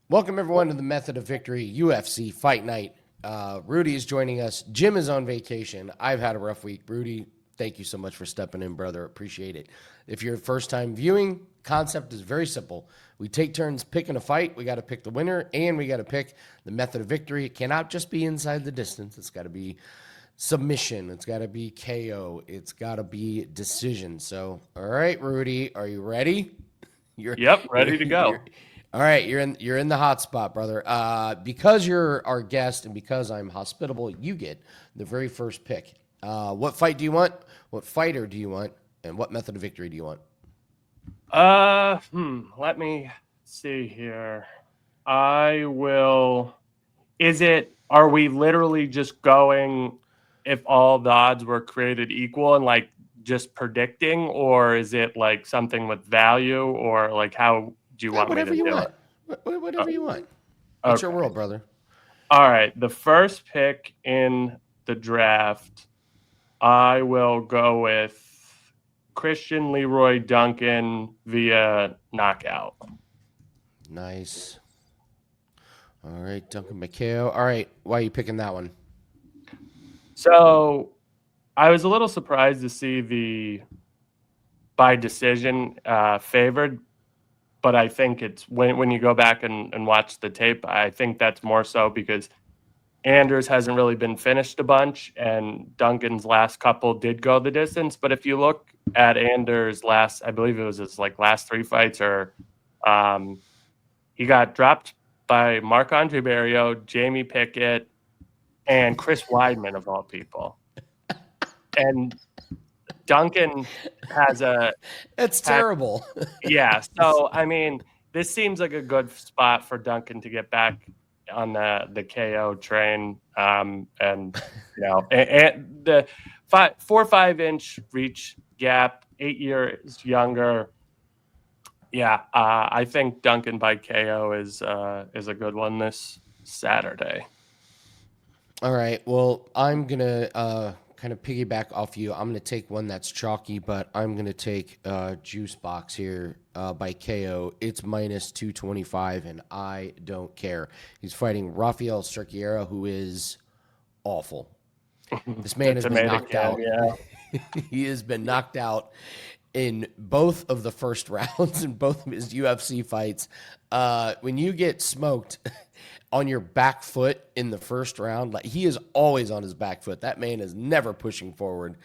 Welcome, everyone, to the Method of Victory UFC Fight Night. Rudy is joining us. Jim is on vacation. I've had a rough week. Rudy, thank you so much for stepping in, brother. Appreciate it. If you're first time viewing, concept is very simple. We take turns picking a fight. We got to pick the winner, and we got to pick the method of victory. It cannot just be inside the distance. It's got to be submission. It's got to be KO. It's got to be decision. So, all right, Rudy, are you ready? Yep, ready to go. All right, you're in the hot spot, brother. Because you're our guest and because I'm hospitable, you get the very first pick. What fight do you want? What fighter do you want? And what method of victory do you want? Let me see here. I will. Are we literally just going if all the odds were created equal and like just predicting, or is it like something with value, or like how do you want me Whatever to you do want. it? Whatever Oh, you want. It's your okay. world, brother. All right. The first pick in the draft, I will go with Christian Leroy Duncan via knockout. Nice. All right, Duncan McHale. All right, why are you picking that one? So I was a little surprised to see the by decision favored, but I think it's when you go back and watch the tape, I think that's more so because Anders hasn't really been finished a bunch, and Duncan's last couple did go the distance. But if you look at Anders' last, I believe it was his like last three fights, or um, he got dropped by Marc-Andre Barrio, Jamie Pickett, and Chris Weidman of all people. And Duncan has a That's had, terrible. yeah. So I mean, this seems like a good spot for Duncan to get back on the KO train. And and the 4 or 5 inch reach gap, 8 years younger. Yeah, I think Duncan by KO is a good one this Saturday. All right. Well, I'm gonna kind of piggyback off you. I'm gonna take one that's chalky, but I'm gonna take Juice Box here by KO. It's minus 225, and I don't care. He's fighting Rafael Cerqueira, who is awful. This The man has been tomato knocked can, out. yeah. He has been knocked out in both of the first rounds in both of his UFC fights. When you get smoked on your back foot in the first round, like he is always on his back foot. That man is never pushing forward.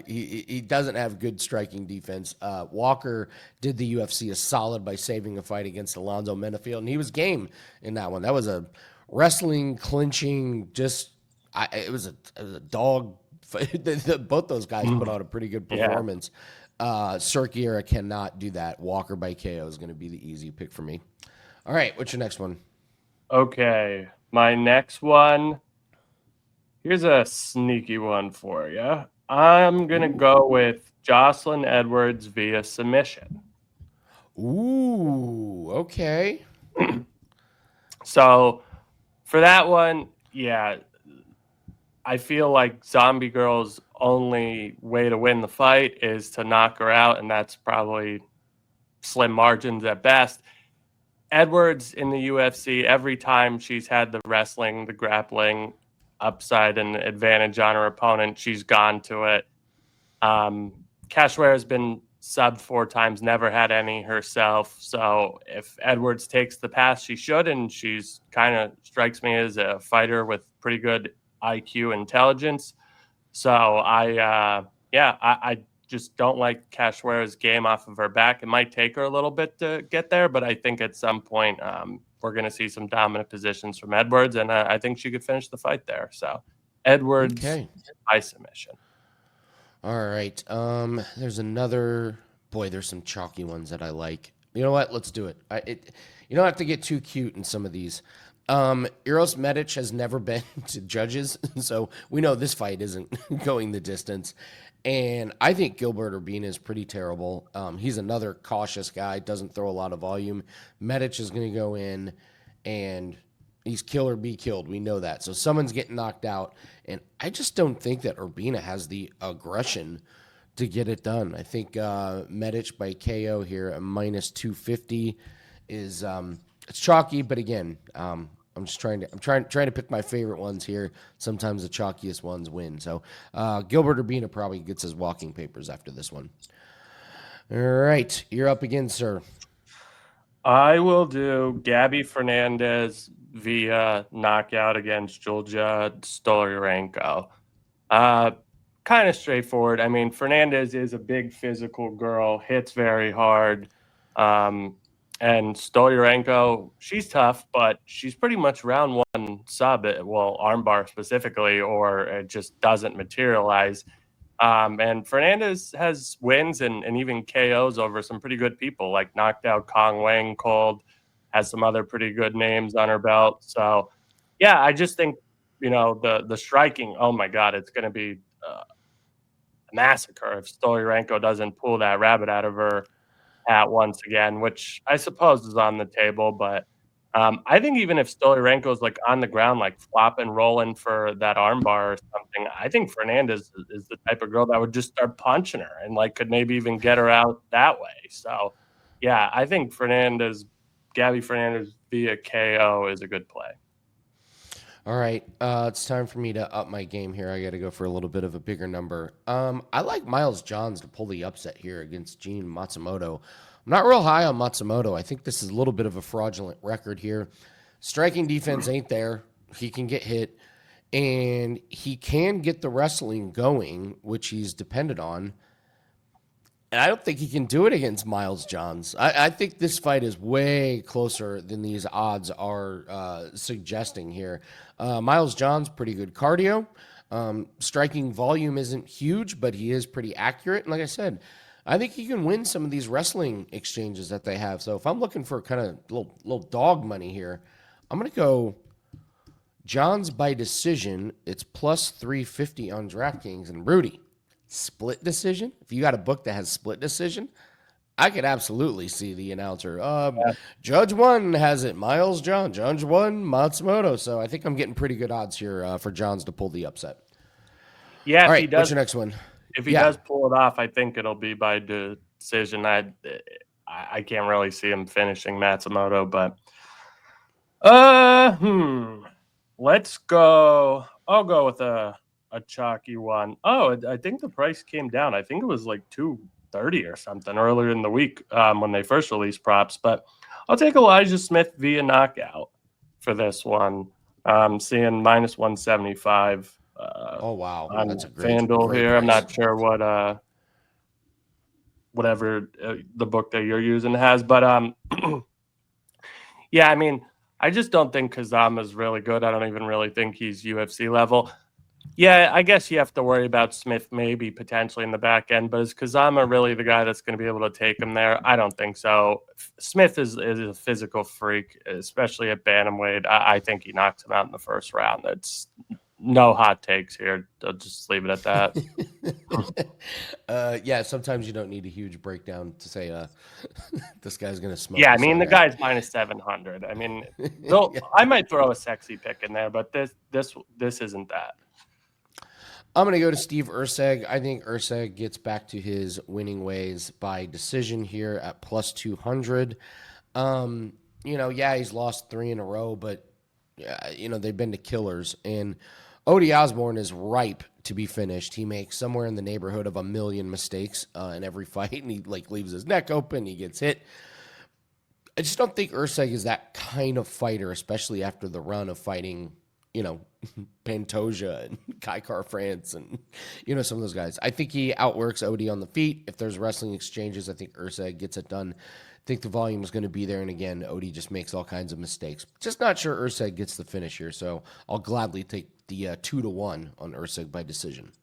He doesn't have good striking defense. Walker did the UFC a solid by saving a fight against Alonzo Menafield, and he was game in that one. That was a wrestling, clinching, it was a dog. Both those guys put on a pretty good Yeah. performance. Cerqueira cannot do that. Walker by KO is going to be the easy pick for me. All right, what's your next one? Okay. My next one, here's a sneaky one for you. I'm going to go with Jocelyn Edwards via submission. Ooh, okay. So for that one, yeah, I feel like Zombie Girl's only way to win the fight is to knock her out, and that's probably slim margins at best. Edwards in the UFC, every time she's had the wrestling, the grappling upside and advantage on her opponent, she's gone to it. Cashware has been subbed 4 times, never had any herself. So if Edwards takes the path she should, and she's kind of strikes me as a fighter with pretty good IQ intelligence. So I just don't like Cashware's game off of her back. It might take her a little bit to get there, but I think at some point we're going to see some dominant positions from Edwards, and I think she could finish the fight there. So Edwards Okay. by submission. All right. There's another. Boy, there's some chalky ones that I like. You know what? Let's do it. You don't have to get too cute in some of these. Eros Medic has never been to judges, so we know this fight isn't going the distance. And I think Gilbert Urbina is pretty terrible. He's another cautious guy, doesn't throw a lot of volume. Medic is going to go in, and he's kill or be killed. We know that. So someone's getting knocked out, and I just don't think that Urbina has the aggression to get it done. I think Medic by KO here at minus 250 is It's chalky, but again, I'm just trying to pick my favorite ones here. Sometimes the chalkiest ones win. So Gilbert Urbina probably gets his walking papers after this one. All right, you're up again, sir. I will do Gabby Fernandez via knockout against Julia Stoliarenko. Uh, kind of straightforward. I mean, Fernandez is a big physical girl, hits very hard. Um, and Stoliarenko, she's tough, but she's pretty much round one sub, well, armbar specifically, or it just doesn't materialize. And Fernandez has wins and even KOs over some pretty good people, like knocked out Kong Wang cold, has some other pretty good names on her belt. So, yeah, I just think, the striking, oh my God, it's going to be a massacre if Stoliarenko doesn't pull that rabbit out of her hat once again, which I suppose is on the table. But I think even if Stoliarenko is like on the ground, like flopping, rolling for that armbar or something, I think Fernandez is the type of girl that would just start punching her and like could maybe even get her out that way. So, yeah, I think Gabby Fernandez via KO is a good play. All right, it's time for me to up my game here. I got to go for a little bit of a bigger number. I like Miles Johns to pull the upset here against Gene Matsumoto. I'm not real high on Matsumoto. I think this is a little bit of a fraudulent record here. Striking defense ain't there. He can get hit, and he can get the wrestling going, which he's dependent on. And I don't think he can do it against Miles Johns. I think this fight is way closer than these odds are suggesting here. Miles Johns, pretty good cardio. Striking volume isn't huge, but he is pretty accurate. And like I said, I think he can win some of these wrestling exchanges that they have. So if I'm looking for kind of little dog money here, I'm going to go Johns by decision. It's plus 350 on DraftKings. And Rudy, split decision. If you got a book that has split decision, I could absolutely see the announcer. Judge one has it, Miles John. Judge one, Matsumoto. So I think I'm getting pretty good odds here for Johns to pull the upset. Yeah, All if right, he does, what's your next one? if he does pull it off, I think it'll be by decision. I can't really see him finishing Matsumoto, but let's go. I'll go with a chalky one. Oh, I think the price came down. I think it was like 230 or something earlier in the week when they first released props. But I'll take Elijah Smith via knockout for this one. Seeing minus 175. Oh wow, On that's a FanDuel great here. I'm price. not sure what whatever the book that you're using has, but yeah, I mean, I just don't think Kazama is really good. I don't even really think he's UFC level. Yeah, I guess you have to worry about Smith maybe potentially in the back end, but is Kazama really the guy that's going to be able to take him there? I don't think so. Smith is a physical freak, especially at bantamweight. I think he knocks him out in the first round. That's no hot takes here. I'll just leave it at that. Yeah, sometimes you don't need a huge breakdown to say this guy's gonna smoke. Yeah, I mean the guy's minus 700. I mean, I might throw a sexy pick in there, but this isn't that. I'm going to go to Steve Urseg. I think Urseg gets back to his winning ways by decision here at plus 200. He's lost 3 in a row, but, they've been to killers. And Odie Osborne is ripe to be finished. He makes somewhere in the neighborhood of 1 million mistakes in every fight, and he leaves his neck open. He gets hit. I just don't think Urseg is that kind of fighter, especially after the run of fighting Pantoja and Kai Car France and, some of those guys. I think he outworks Odie on the feet. If there's wrestling exchanges, I think Urseg gets it done. I think the volume is going to be there. And again, Odie just makes all kinds of mistakes. Just not sure Urseg gets the finish here. So I'll gladly take the 2-1 on Urseg by decision.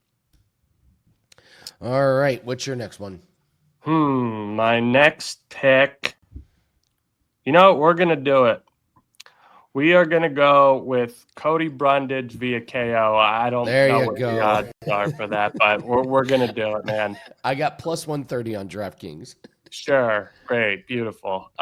All right. What's your next one? My next pick. We're going to do it. We are going to go with Cody Brundage via KO. I don't know what the odds are for that, but we're going to do it, man. I got plus 130 on DraftKings. Sure. Great. Beautiful.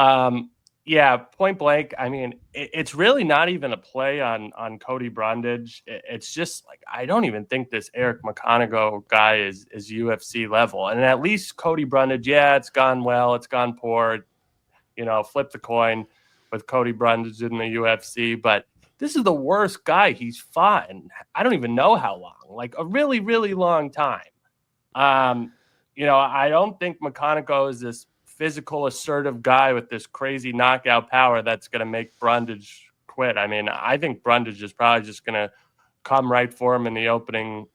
Yeah, point blank. I mean, it's really not even a play on Cody Brundage. It's just like, I don't even think this Eric McConaughey guy is UFC level. And at least Cody Brundage, yeah, it's gone well. It's gone poor. Flip the coin. with Cody Brundage in the UFC, but this is the worst guy he's fought in I don't even know how long, like a really, really long time. I don't think McConaughey is this physical, assertive guy with this crazy knockout power that's going to make Brundage quit. I mean, I think Brundage is probably just going to come right for him in the opening,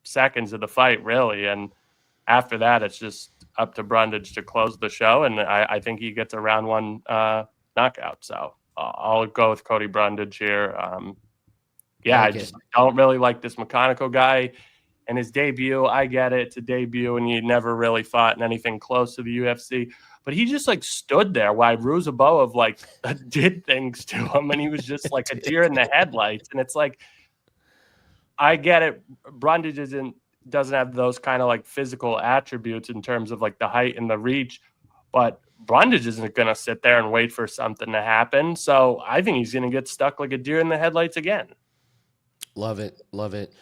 seconds of the fight, really. And after that, it's just up to Brundage to close the show. And I think he gets a round one knockout. So I'll go with Cody Brundage here. I just don't really like this McConaughey guy. And his debut, I get it. It's a debut, and he never really fought in anything close to the UFC. But he just stood there while Ruziboev did things to him, and he was just like a deer in the headlights. And it's like, I get it. Brundage doesn't have those kind of physical attributes in terms of the height and the reach, but Brundage isn't going to sit there and wait for something to happen. So I think he's going to get stuck like a deer in the headlights again. Love it. Love it.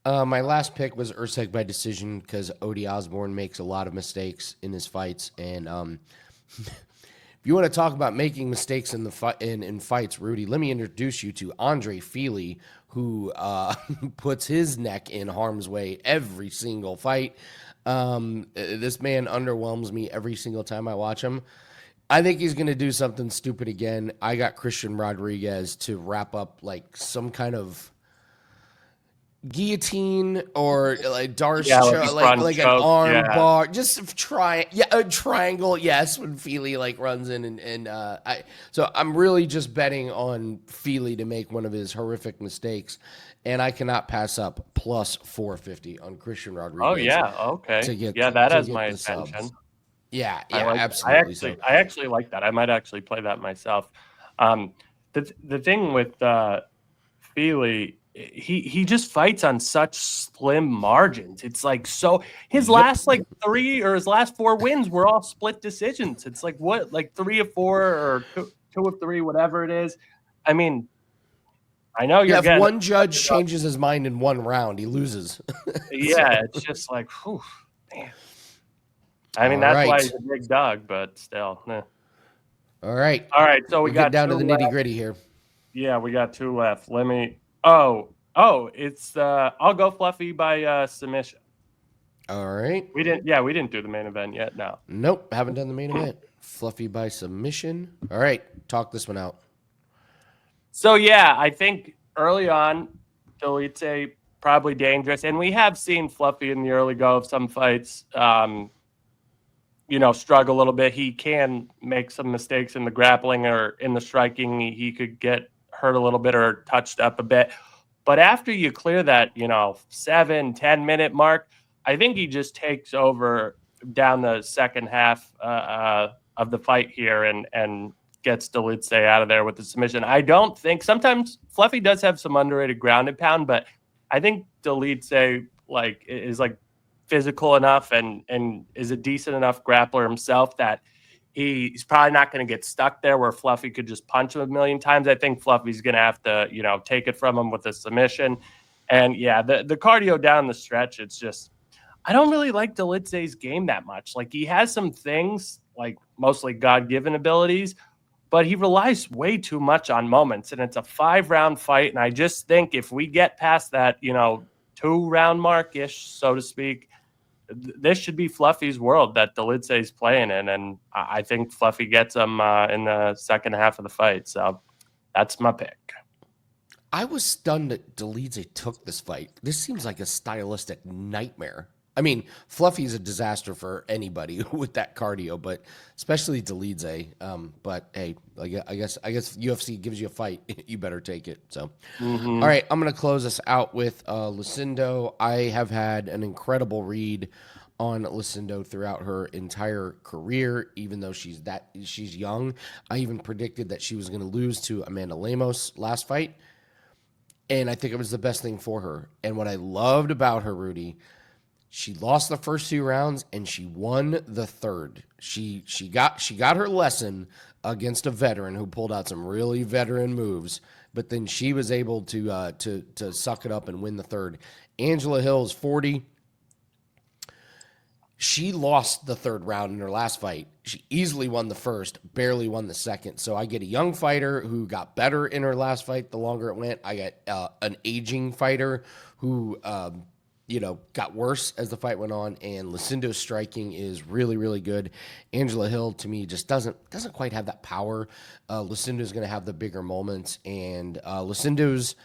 My last pick was Usyk by decision because Odie Osborne makes a lot of mistakes in his fights, and if you want to talk about making mistakes in the in fights, Rudy, let me introduce you to Andre Feely, who puts his neck in harm's way every single fight. This man underwhelms me every single time I watch him. I think he's going to do something stupid again. I got Christian Rodriguez to wrap up some kind of guillotine or Darce, like an arm bar, just a triangle. Yes, when Feely runs in so I'm really just betting on Feely to make one of his horrific mistakes, and I cannot pass up plus 450 on Christian Rodriguez. Oh yeah, okay. That has my attention. Subs. Yeah, absolutely. I actually like that. I might actually play that myself. The thing with Feely, he just fights on such slim margins. It's his last 3 or his last 4 wins were all split decisions. It's 3 of 4 or 2 of 3, whatever it is. I mean, I know you're if one judge changes his mind in one round, he loses. Yeah, it's just whew, man. I mean, that's why he's a big dog, but still. All right. So we got down to the nitty gritty here. Yeah, we got 2 left. Let me. It's I'll go Fluffy by submission. All right. We didn't do the main event yet. No. Nope, haven't done the main event. Fluffy by submission. All right, talk this one out. So I think early on, Dolidze probably dangerous, and we have seen Fluffy in the early go of some fights. Struggle a little bit. He can make some mistakes in the grappling or in the striking. He could get hurt a little bit or touched up a bit. But after you clear that, 7-10 minute mark, I think he just takes over down the second half of the fight here and gets Dolidze out of there with the submission. I don't think sometimes Fluffy does have some underrated ground and pound, but I think Dolidze is physical enough and is a decent enough grappler himself that he's probably not going to get stuck there where Fluffy could just punch him a million times. I think Fluffy's going to have to, take it from him with a submission. And the cardio down the stretch, it's just, I don't really like Dolidze's game that much. He has some things, mostly God-given abilities, but he relies way too much on moments. And it's a 5-round fight. And I just think if we get past that, 2-round mark-ish, so to speak, this should be Fluffy's world that Dolidze is playing in, and I think Fluffy gets him in the second half of the fight. So that's my pick. I was stunned that Dolidze took this fight. This seems like a stylistic nightmare. I mean, Fluffy's a disaster for anybody with that cardio, but especially Dolidze. But hey, I guess UFC gives you a fight, you better take it. So, All right, I'm gonna close this out with Lucindo. I have had an incredible read on Lucindo throughout her entire career, even though she's young. I even predicted that she was going to lose to Amanda Lemos last fight, and I think it was the best thing for her. And what I loved about her, Rudy, she lost the first 2 rounds and she won the third. She got her lesson against a veteran who pulled out some really veteran moves, but then she was able to suck it up and win the third. Angela Hill is 40. She lost the third round in her last fight. She easily won the first, barely won the second. So I get a young fighter who got better in her last fight the longer it went. I get an aging fighter who, got worse as the fight went on. And Lucinda's striking is really, really good. Angela Hill, to me, just doesn't quite have that power. Lucinda's going to have the bigger moments. And Lucinda's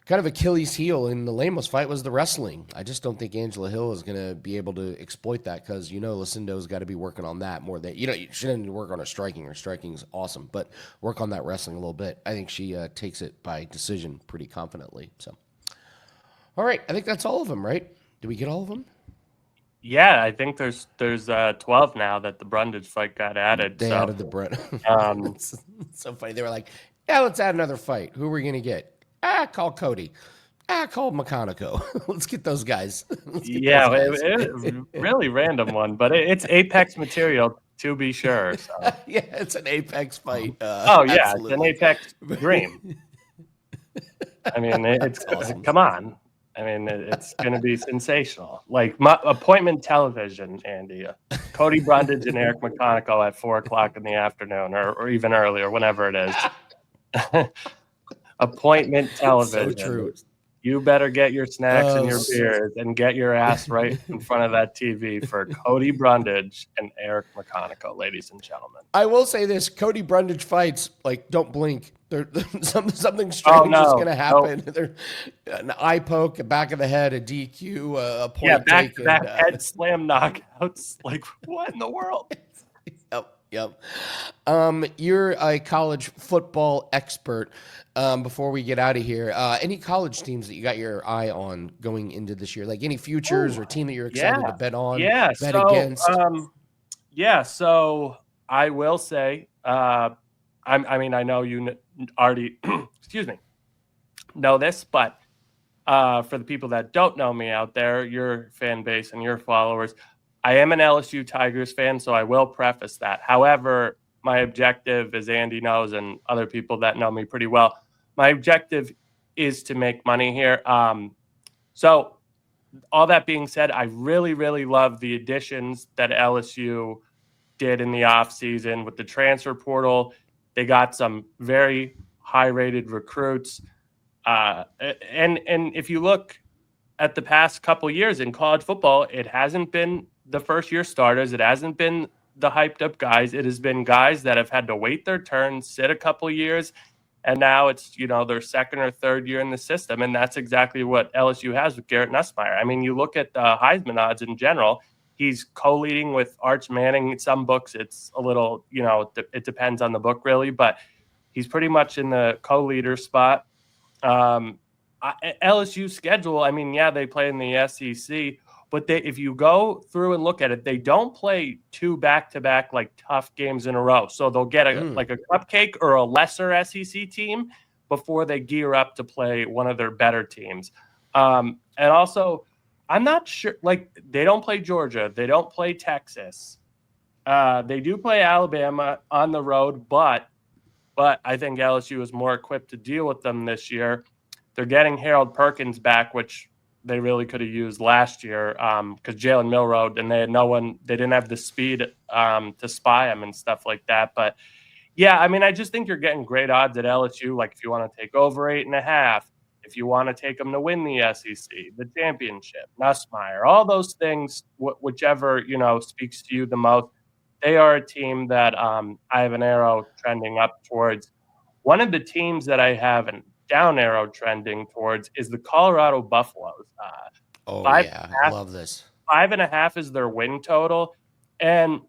kind of Achilles heel in the Lemos fight was the wrestling. I just don't think Angela Hill is going to be able to exploit that because, Lucinda's got to be working on that more than, you shouldn't work on her striking. Her striking is awesome, but work on that wrestling a little bit. I think she takes it by decision pretty confidently. So, all right. I think that's all of them, right? Did we get all of them? Yeah, I think there's 12 now that the Brundage fight got added. They added the Brundage. It's so funny. They were like, yeah, let's add another fight. Who are we going to get? Call Cody. Call McConaughey. Let's get those guys. It's a really random one, but it's Apex material to be sure. So. Yeah, it's an Apex fight. It's an Apex dream. I mean, it's awesome. Come on. I mean, it's going to be sensational. Like appointment television, Andy. Cody Brundage and Eric McConaughey at 4:00 in the afternoon, or even earlier, whenever it is. Appointment television. So true. You better get your snacks and your beers and get your ass right in front of that TV for Cody Brundage and Eric McConaughey, ladies and gentlemen. I will say this: Cody Brundage fights, like, don't blink. Something strange is going to happen. Nope. An eye poke, a back of the head, a DQ, a point taken. Back head slam knockouts. Like, what in the world? Yep. You're a college football expert. Before we get out of here, any college teams that you got your eye on going into this year? Like any futures or team that you're excited to bet on, bet against? So I will say, I know you already, excuse me, know this, but for the people that don't know me out there, your fan base and your followers, I am an LSU Tigers fan, so I will preface that. However, my objective, as Andy knows and other people that know me pretty well, my objective is to make money here. So all that being said, I really, really love the additions that LSU did in the offseason with the transfer portal. They got some very high-rated recruits. And if you look at the past couple years in college football, it hasn't been the first-year starters. It hasn't been the hyped-up guys. It has been guys that have had to wait their turn, sit a couple years, and now it's, their second or third year in the system. And that's exactly what LSU has with Garrett Nussmeier. I mean, you look at the Heisman odds in general, he's co-leading with Arch Manning. Some books, it's a little, it depends on the book really, but he's pretty much in the co-leader spot. LSU schedule, they play in the SEC, but if you go through and look at it, they don't play two back-to-back like tough games in a row. So they'll get a cupcake or a lesser SEC team before they gear up to play one of their better teams. And also, I'm not sure, they don't play Georgia. They don't play Texas. They do play Alabama on the road, but I think LSU is more equipped to deal with them this year. They're getting Harold Perkins back, which they really could have used last year because Jalen Milroe, and they had no one. They didn't have the speed to spy him and stuff like that. But, yeah, I just think you're getting great odds at LSU. Like if you want to take over 8.5, if you want to take them to win the SEC, the championship, Nussmeier, all those things, whichever, speaks to you the most. They are a team that I have an arrow trending up towards. One of the teams that I have an down arrow trending towards is the Colorado Buffaloes. I love this. 5.5 is their win total. And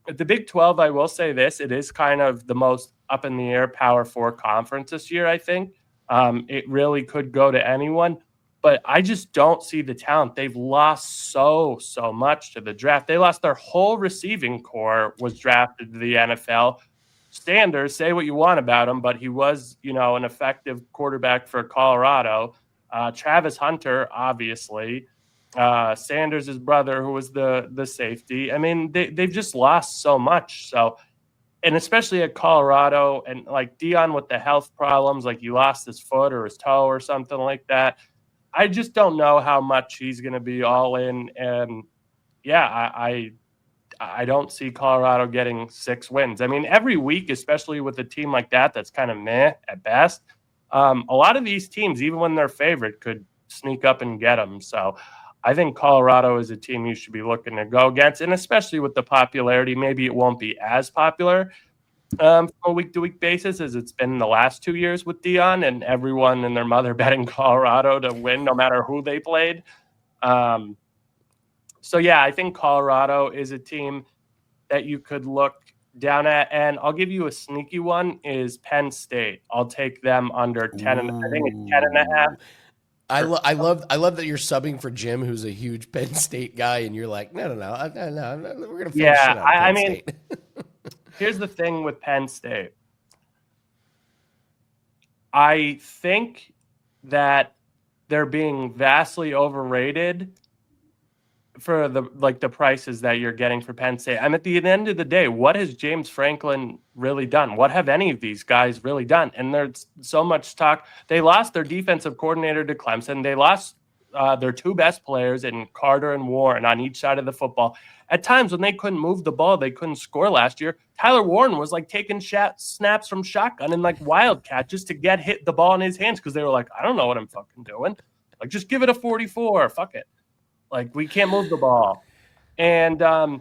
at the Big 12, I will say this, it is kind of the most up in the air Power 4 conference this year, I think. It really could go to anyone, but I just don't see the talent. They've lost so much to the draft. They lost their whole receiving core was drafted to the NFL. Sanders, say what you want about him, but he was, an effective quarterback for Colorado. Travis Hunter, obviously. Sanders' brother, who was the safety. They've just lost so much. So, and especially at Colorado, and like Deion with the health problems, like he lost his foot or his toe or something like that. I just don't know how much he's going to be all in. And yeah, I don't see Colorado getting 6 wins. I mean, every week, especially with a team like that, that's kind of meh at best. A lot of these teams, even when they're favorite, could sneak up and get them. So I think Colorado is a team you should be looking to go against, and especially with the popularity, maybe it won't be as popular from a week-to-week basis as it's been in the last 2 years with Dion and everyone and their mother betting Colorado to win no matter who they played. Um, so, yeah, I think Colorado is a team that you could look down at. And I'll give you a sneaky one is Penn State. I'll take them under 10. And I think it's 10 and a half. Ooh. I love that you're subbing for Jim, who's a huge Penn State guy, and you're like, no, we're gonna finish Yeah, it on Penn I mean, State. here's the thing with Penn State. I think that they're being vastly overrated for the prices that you're getting for Penn State. I'm at the end of the day, what has James Franklin really done? What have any of these guys really done? And there's so much talk. They lost their defensive coordinator to Clemson. They lost their 2 best players in Carter and Warren on each side of the football. At times when they couldn't move the ball, they couldn't score last year. Tyler Warren was like taking snaps from shotgun and like wildcat just to get hit the ball in his hands because they were like, I don't know what I'm fucking doing. Like, just give it a 44. Fuck it. Like, we can't move the ball. And, do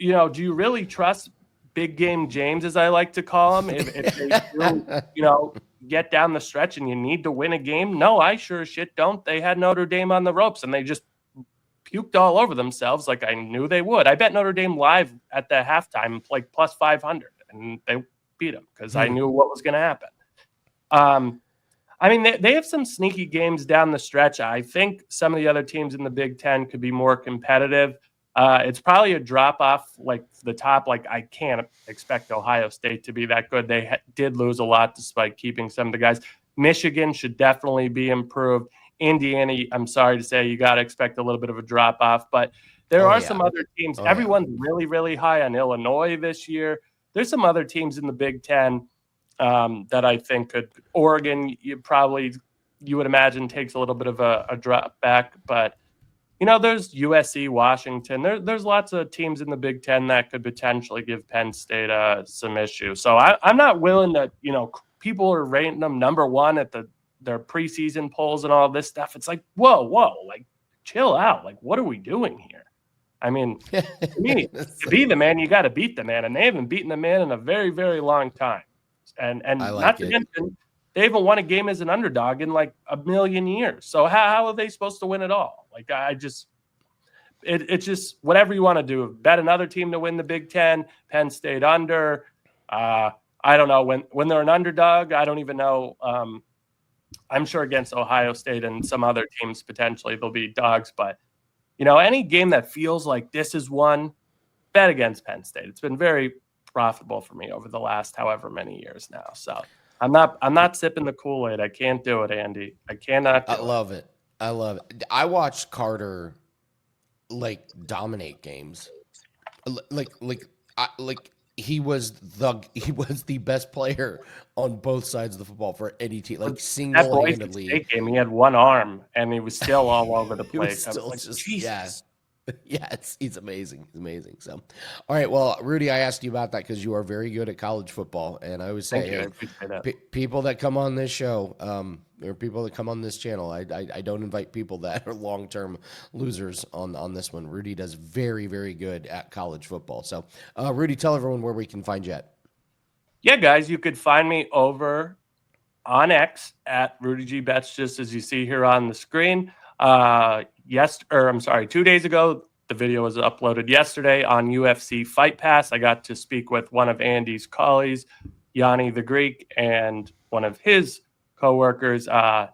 you really trust Big Game James, as I like to call him, if they do, get down the stretch and you need to win a game? No, I sure as shit don't. They had Notre Dame on the ropes, and they just puked all over themselves like I knew they would. I bet Notre Dame live at the halftime, like plus 500, and they beat them because I knew what was going to happen. I mean, they have some sneaky games down the stretch. I think some of the other teams in the Big Ten could be more competitive. It's probably a drop-off, like the top. Like, I can't expect Ohio State to be that good. They did lose a lot despite keeping some of the guys. Michigan should definitely be improved. Indiana, I'm sorry to say, you got to expect a little bit of a drop-off. But there are some other teams. Everyone's really, really high on Illinois this year. There's some other teams in the Big Ten that I think could. Oregon, you would imagine takes a little bit of a drop back, but there's USC, Washington. There's lots of teams in the Big Ten that could potentially give Penn State some issues. So I'm not willing to. People are rating them number one at their preseason polls and all this stuff. It's like whoa, like chill out. Like, what are we doing here? I mean, to me, to be the man, you got to beat the man, and they haven't beaten the man in a very, very long time. And not to mention, they haven't won a game as an underdog in like a million years. So how are they supposed to win it all? Like, it's just whatever you want to do. Bet another team to win the Big Ten, Penn State under. I don't know when they're an underdog. I don't even know. I'm sure against Ohio State and some other teams potentially they'll be dogs. But any game that feels like this is one, bet against Penn State. It's been very profitable for me over the last however many years now. So I'm not sipping the Kool-Aid. I can't do it, Andy. I cannot do I love it. I watched Carter dominate games. He was the best player on both sides of the football for any team, like single-handedly. That game, he had one arm and he was still all over the place. I was like, Jesus. Yeah, he's amazing. He's amazing. So, all right. Well, Rudy, I asked you about that because you are very good at college football, and I always say, people that come on this show, or people that come on this channel, I don't invite people that are long-term losers on this one. Rudy does very, very good at college football. So, Rudy, tell everyone where we can find you at. Yeah, guys, you could find me over on X at Rudy G Bets, just as you see here on the screen. 2 days ago, the video was uploaded yesterday on UFC Fight Pass. I got to speak with one of Andy's colleagues, Yanni the Greek, and one of his coworkers,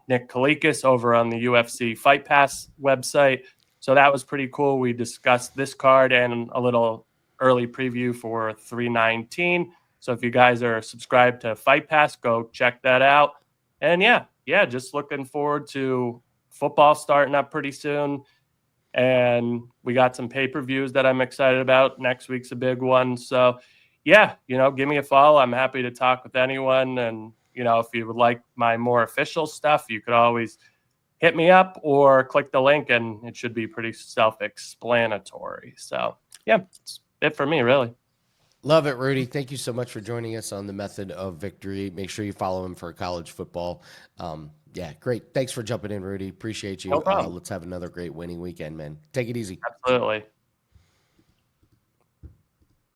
Nick Kalikas, over on the UFC Fight Pass website. So that was pretty cool. We discussed this card and a little early preview for 319. So if you guys are subscribed to Fight Pass, go check that out. And yeah, just looking forward to football starting up pretty soon. And we got some pay-per-views that I'm excited about. Next week's a big one. So yeah, give me a follow. I'm happy to talk with anyone. And, if you would like my more official stuff, you could always hit me up or click the link, and it should be pretty self-explanatory. So, yeah, it's it for me, really. Love it, Rudy. Thank you so much for joining us on the Method of Victory. Make sure you follow him for college football. Yeah, great. Thanks for jumping in, Rudy. Appreciate No you. problem. Let's have another great winning weekend, man. Take it easy. Absolutely.